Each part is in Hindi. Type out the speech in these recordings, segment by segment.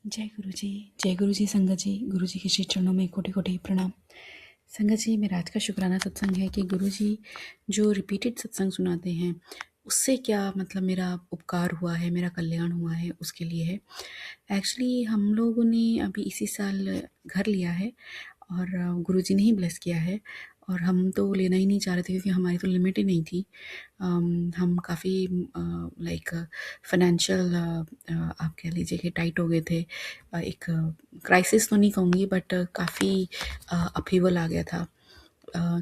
जय गुरु जी संगत जी। गुरु जी के श्री चरणों में कोटि कोटि प्रणाम। संगत जी, मेरा आज का शुक्राना सत्संग है कि गुरु जी जो रिपीटेड सत्संग सुनाते हैं उससे क्या मतलब मेरा उपकार हुआ है, मेरा कल्याण हुआ है, उसके लिए है। एक्चुअली हम लोगों ने अभी इसी साल घर लिया है और गुरु जी ने ही ब्लेस किया है और हम तो लेना ही नहीं चाह रहे थे क्योंकि हमारी तो लिमिट ही नहीं थी। हम काफ़ी लाइक फाइनेंशियल आप कह लीजिए कि टाइट हो गए थे। एक क्राइसिस तो नहीं कहूँगी बट काफ़ी अपहीवल आ गया था।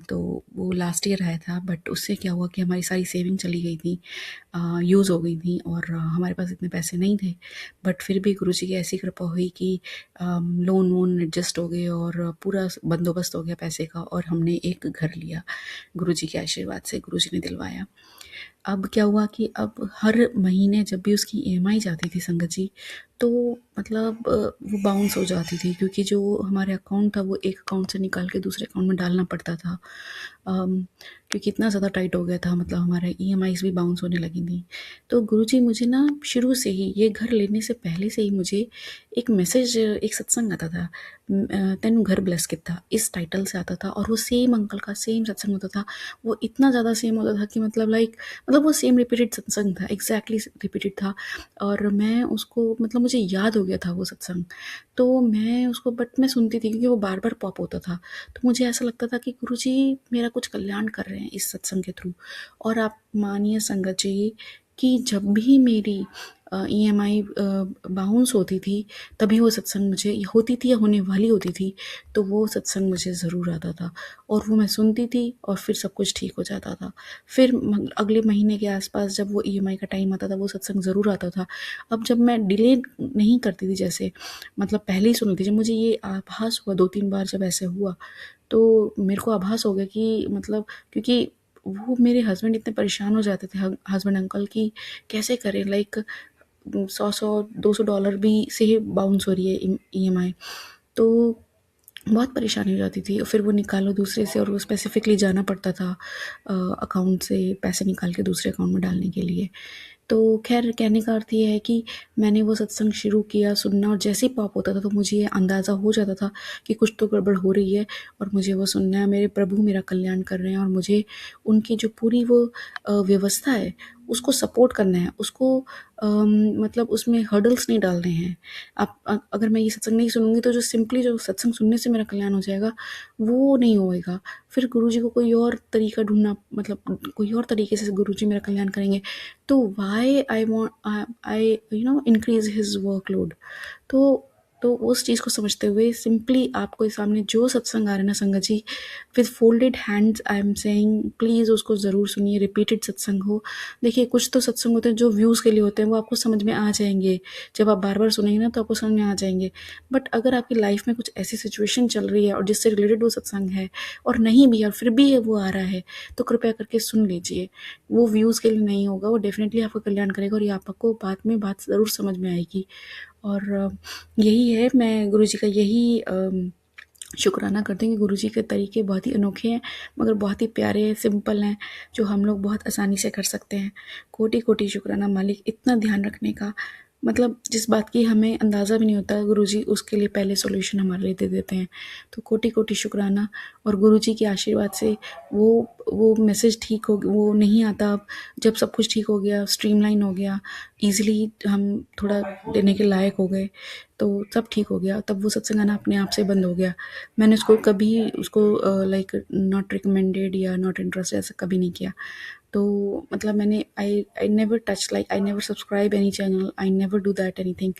तो वो लास्ट ईयर आया था बट उससे क्या हुआ कि हमारी सारी सेविंग चली गई थी, यूज़ हो गई थी और हमारे पास इतने पैसे नहीं थे। बट फिर भी गुरुजी की ऐसी कृपा हुई कि लोन वोन एडजस्ट हो गए और पूरा बंदोबस्त हो गया पैसे का और हमने एक घर लिया। गुरुजी के आशीर्वाद से गुरुजी ने दिलवाया। अब क्या हुआ कि अब हर महीने जब भी उसकी ईएमआई जाती थी संगत जी, तो मतलब वो बाउंस हो जाती थी क्योंकि जो हमारे अकाउंट था वो एक अकाउंट से निकाल के दूसरे अकाउंट में डालना पड़ता था। क्योंकि इतना ज़्यादा टाइट हो गया था, मतलब हमारे ईएमआईज़ भी बाउंस होने लगी थी। तो गुरुजी मुझे ना शुरू से ही, ये घर लेने से पहले से ही मुझे एक मैसेज, एक सत्संग आता था, तेनू घर ब्लेस किता, इस टाइटल से आता था और वो सेम अंकल का सेम सत्संग होता था। वो इतना ज़्यादा सेम होता था कि मतलब वो सेम रिपीटेड सत्संग था, एग्जैक्टली रिपीटेड था और मैं उसको मतलब मुझे याद हो गया था वो सत्संग। तो मैं उसको बट मैं सुनती थी क्योंकि वो बार बार पॉप होता था। तो मुझे ऐसा लगता था कि गुरुजी मेरा कुछ कल्याण कर रहे हैं इस सत्संग के थ्रू। और आप मानिए संगत जी कि जब भी मेरी ईएमआई बाउंस होती थी तभी वो सत्संग मुझे होती थी या होने वाली होती थी, तो वो सत्संग मुझे ज़रूर आता था और वो मैं सुनती थी और फिर सब कुछ ठीक हो जाता था। फिर अगले महीने के आसपास जब वो ईएमआई का टाइम आता था वो सत्संग ज़रूर आता था। अब जब मैं डिले नहीं करती थी, जैसे मतलब पहले ही सुन लेती, जब मुझे ये आभास हुआ 2-3 बार जब ऐसे हुआ, तो मेरे को आभास हो गया कि मतलब क्योंकि वो मेरे हस्बैंड इतने परेशान हो जाते थे, हस्बैंड अंकल, कि कैसे करें, लाइक 100-100 $200 भी से बाउंस हो रही है ईएमआई। तो बहुत परेशानी हो जाती थी। फिर वो निकालो दूसरे से और वो स्पेसिफिकली जाना पड़ता था अकाउंट से पैसे निकाल के दूसरे अकाउंट में डालने के लिए। तो खैर कहने का अर्थ ये है कि मैंने वो सत्संग शुरू किया सुनना और जैसे ही पॉप होता था तो मुझे ये अंदाज़ा हो जाता था कि कुछ तो गड़बड़ हो रही है और मुझे वो सुनना है। मेरे प्रभु मेरा कल्याण कर रहे हैं और मुझे उनकी जो पूरी वो व्यवस्था है उसको सपोर्ट करना है, उसको मतलब उसमें हर्डल्स नहीं डालने हैं। आप अगर मैं ये सत्संग नहीं सुनूंगी तो जो सिंपली जो सत्संग सुनने से मेरा कल्याण हो जाएगा वो नहीं होएगा। फिर गुरुजी को कोई और तरीका ढूंढना, मतलब कोई और तरीके से गुरुजी मेरा कल्याण करेंगे, तो why I want I increase his workload. तो तो उस चीज़ को समझते हुए सिंपली आपको सामने जो सत्संग आ रहे हैं ना sangat ji, with folded hands I am saying please उसको ज़रूर सुनिए। रिपीटेड सत्संग हो, देखिए कुछ तो सत्संग होते हैं जो व्यूज़ के लिए होते हैं, वो आपको समझ में आ जाएंगे, जब आप बार बार सुनेंगे ना तो आपको समझ में आ जाएंगे। बट अगर आपकी लाइफ में कुछ ऐसी सिचुएशन चल रही है और जिससे रिलेटेड वो सत्संग है और नहीं भी और फिर भी वो आ रहा है, तो कृपया करके सुन लीजिए। वो व्यूज़ के लिए नहीं होगा, वो डेफिनेटली आपका कल्याण करेगा और ये आपको बाद में बात ज़रूर समझ में आएगी। और यही है, मैं गुरुजी का यही शुक्राना करते हैं कि गुरुजी के तरीके बहुत ही अनोखे हैं मगर बहुत ही प्यारे हैं, सिंपल हैं, जो हम लोग बहुत आसानी से कर सकते हैं। कोटि कोटि शुक्राना मालिक, इतना ध्यान रखने का, मतलब जिस बात की हमें अंदाज़ा भी नहीं होता गुरुजी उसके लिए पहले सॉल्यूशन हमारे लिए दे देते हैं। तो कोटि कोटि शुक्राना। और गुरुजी के आशीर्वाद से वो मैसेज ठीक हो, वो नहीं आता। अब जब सब कुछ ठीक हो गया, स्ट्रीमलाइन हो गया, ईजिली हम थोड़ा देने के लायक हो गए, तो सब ठीक हो गया। तब वो सत्संग आना अपने आप से बंद हो गया। मैंने उसको कभी उसको लाइक नॉट रिकमेंडेड या नॉट इंटरेस्टेड ऐसा कभी नहीं किया। तो मतलब मैंने I never touch, like I never subscribe any channel, I never do that anything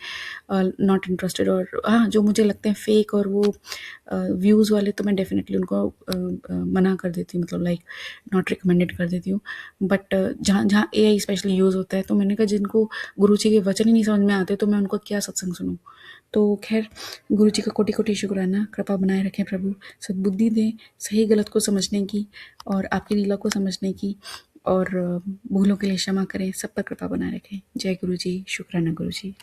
not interested. और हाँ, जो मुझे लगते हैं फेक और वो व्यूज़ वाले तो मैं डेफिनेटली उनको मना कर देती हूँ, मतलब लाइक नॉट रिकमेंडेड कर देती हूँ। बट जहाँ जहाँ एआई स्पेशली यूज़ होता है, तो मैंने कहा जिनको गुरु जी के वचन ही नहीं समझ में आते तो मैं उनको क्या सत्संग सुनूँ। तो खैर गुरु जी का कोटि कोटि शुक्राना, कृपा बनाए रखें प्रभु, सद्बुद्धि दें सही गलत को समझने की और आपकी लीला को समझने की, और भूलों के लिए क्षमा करें, सब पर कृपा बनाए रखें। जय गुरु जी, शुक्राना गुरु जी।